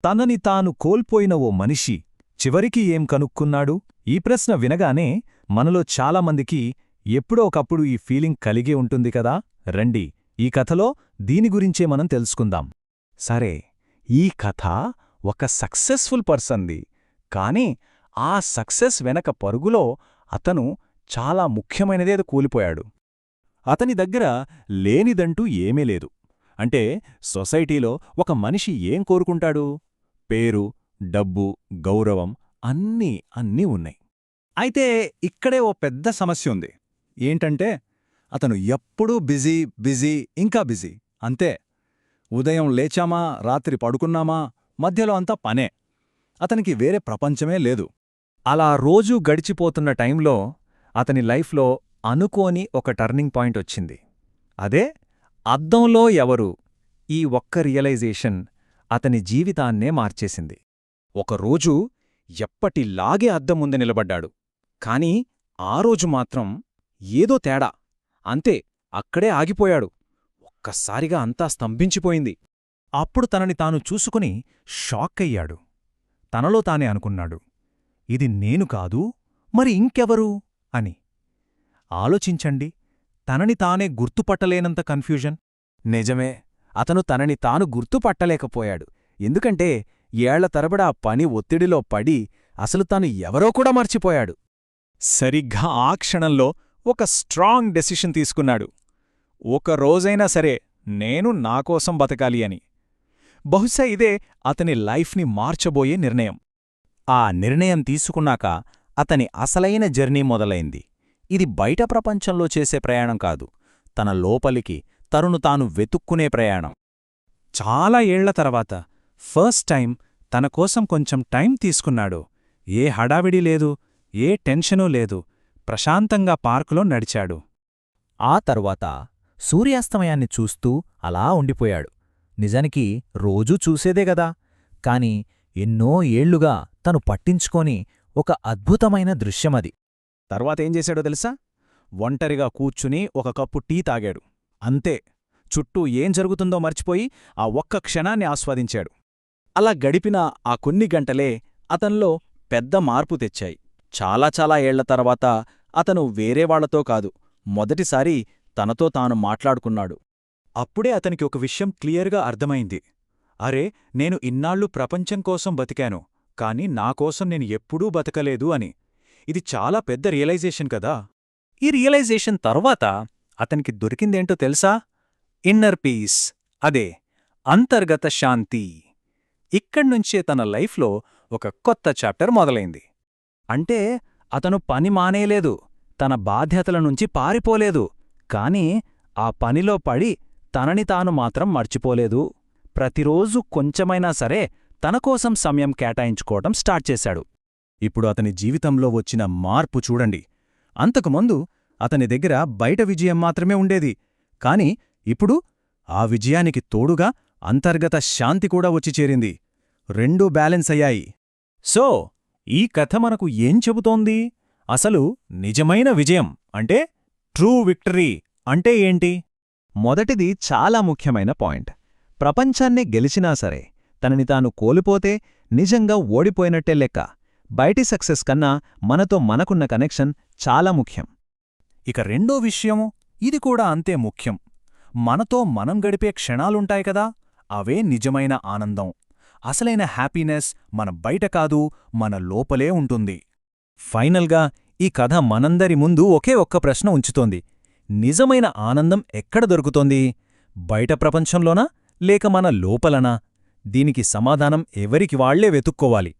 తనని తాను కోల్పోయిన ఓ మనిషి చివరికి ఏం కనుక్కున్నాడు? ఈ ప్రశ్న వినగానే మనలో చాలామందికి ఎప్పుడో ఒకప్పుడు ఈ ఫీలింగ్ కలిగే ఉంటుంది కదా. రండి, ఈ కథలో దీని గురించే మనం తెలుసుకుందాం. సరే, ఈ కథ ఒక సక్సెస్ఫుల్ పర్సన్ది. కాని ఆ సక్సెస్ వెనక పరుగులో అతను చాలా ముఖ్యమైనదేదో కూలిపోయాడు. అతని దగ్గర లేనిదంటూ ఏమీ లేదు. అంటే సొసైటీలో ఒక మనిషి ఏం కోరుకుంటాడు? పేరు, డబ్బు, గౌరవం అన్నీ ఉన్నాయి. అయితే ఇక్కడే ఓ పెద్ద సమస్య ఉంది. ఏంటంటే అతను ఎప్పుడూ బిజీ ఇంకా బిజీ అంతే. ఉదయం లేచామా, రాత్రి పడుకున్నామా, మధ్యలో అంతా పనే. అతనికి వేరే ప్రపంచమే లేదు. అలా రోజూ గడిచిపోతున్న టైంలో అతని లైఫ్లో అనుకోని ఒక టర్నింగ్ పాయింట్ వచ్చింది. అదే అద్దంలో ఎవరు. ఈ ఒక్క రియలైజేషన్ అతని జీవితాన్నే మార్చేసింది. ఒకరోజు ఎప్పటిలాగే అద్దం ముందు నిలబడ్డాడు. కాని ఆ రోజు మాత్రం ఏదో తేడా. అంతే, అక్కడే ఆగిపోయాడు. ఒక్కసారిగా అంతా స్తంభించిపోయింది. అప్పుడు తనని తాను చూసుకుని షాక్కయ్యాడు. తనలో తానే అనుకున్నాడు, ఇది నేను కాదు, మరి ఇంకెవరు అని. ఆలోచించండి, తనని తానే గుర్తుపట్టలేనంత కన్ఫ్యూజన్. నిజమే, అతను తనని తాను గుర్తుపట్టలేకపోయాడు. ఎందుకంటే ఏళ్ల తరబడా పని ఒత్తిడిలో పడి అసలు తాను ఎవరో కూడా మర్చిపోయాడు. సరిగ్గా ఆ క్షణంలో ఒక స్ట్రాంగ్ డెసిషన్ తీసుకున్నాడు. ఒక రోజైనా సరే నేను నాకోసం బతకాలి అని. బహుశా ఇదే అతని లైఫ్ని మార్చబోయే నిర్ణయం. ఆ నిర్ణయం తీసుకున్నాక అతని అసలైన జర్నీ మొదలైంది. ఇది బయట ప్రపంచంలో చేసే ప్రయాణం కాదు, తన లోపలికి తనను తాను వెతుక్కునే ప్రయాణం. చాలా ఏళ్ల తర్వాత ఫస్ట్ టైం తనకోసం కొంచెం టైం తీసుకున్నాడు. ఏ హడావిడి లేదు, ఏ టెన్షనూ లేదు. ప్రశాంతంగా పార్కులో నడిచాడు. ఆ తరువాత సూర్యాస్తమయాన్ని చూస్తూ అలా ఉండిపోయాడు. నిజానికి రోజూ చూసేదే గదా, కాని ఎన్నో ఏళ్లుగా తను పట్టించుకోని ఒక అద్భుతమైన దృశ్యమది. తర్వాతేం చేశాడో తెలుసా? ఒంటరిగా కూర్చుని ఒక కప్పు టీ తాగాడు. అంతే, చుట్టూ ఏం జరుగుతుందో మర్చిపోయి ఆ ఒక్క క్షణాన్ని ఆస్వాదించాడు. అలా గడిపిన ఆ కొన్ని గంటలే అతన్లో పెద్ద మార్పు తెచ్చాయి. చాలా ఏళ్ల తర్వాత అతను వేరేవాళ్లతో కాదు, మొదటిసారి తనతో తాను మాట్లాడుకున్నాడు. అప్పుడే అతనికి ఒక విషయం క్లియర్గా అర్థమైంది. అరే, నేను ఇన్నాళ్ళు ప్రపంచం కోసం బతికాను, కాని నాకోసం నేను ఎప్పుడూ బతకలేదు అని. ఇది చాలా పెద్ద రియలైజేషన్ కదా. ఈ రియలైజేషన్ తర్వాత అతనికి దొరికిందేంటో తెలుసా? ఇన్నర్ పీస్, అదే అంతర్గత శాంతి. ఇక్కడ్నుంచే తన లైఫ్లో ఒక కొత్త చాప్టర్ మొదలైంది. అంటే అతను పని మానేయలేదు, తన బాధ్యతల నుంచి పారిపోలేదు, కాని ఆ పనిలో పడి తనని తాను మాత్రం మర్చిపోలేదు. ప్రతిరోజు కొంచెమైనా సరే తనకోసం సమయం కేటాయించుకోవటం స్టార్ట్ చేశాడు. ఇప్పుడు అతని జీవితంలో వచ్చిన మార్పు చూడండి. అంతకుముందు అతని దగ్గర బయట విజయం మాత్రమే ఉండేది, కాని ఇప్పుడు ఆ విజయానికి తోడుగా అంతర్గత శాంతి కూడా వచ్చి చేరింది. రెండూ బ్యాలెన్స్ అయ్యాయి. సో ఈ కథ మనకు ఏం చెబుతోంది? అసలు నిజమైన విజయం అంటే, ట్రూ విక్టరీ అంటే ఏంటి? మొదటిది చాలా ముఖ్యమైన పాయింట్. ప్రపంచాన్నే గెలిచినా సరే తనని తాను కోల్పోతే నిజంగా ఓడిపోయినట్టే లెక్క. బయటి సక్సెస్ కన్నా మనతో మనకున్న కనెక్షన్ చాలా ముఖ్యం. ఇక రెండో విషయం, ఇది కూడా అంతే ముఖ్యం. మనతో మనం గడిపే క్షణాలుంటాయి కదా, అవే నిజమైన ఆనందం. అసలైన హ్యాపీనెస్ మన బయట కాదు, మన లోపలే ఉంటుంది. ఫైనల్గా ఈ కథ మనందరి ముందు ఒకే ఒక్క ప్రశ్న ఉంచుతోంది. నిజమైన ఆనందం ఎక్కడ దొరుకుతోంది? బయట ప్రపంచంలోనా, లేక మన లోపలనా? దీనికి సమాధానం ఎవరికి వాళ్లే వెతుక్కోవాలి.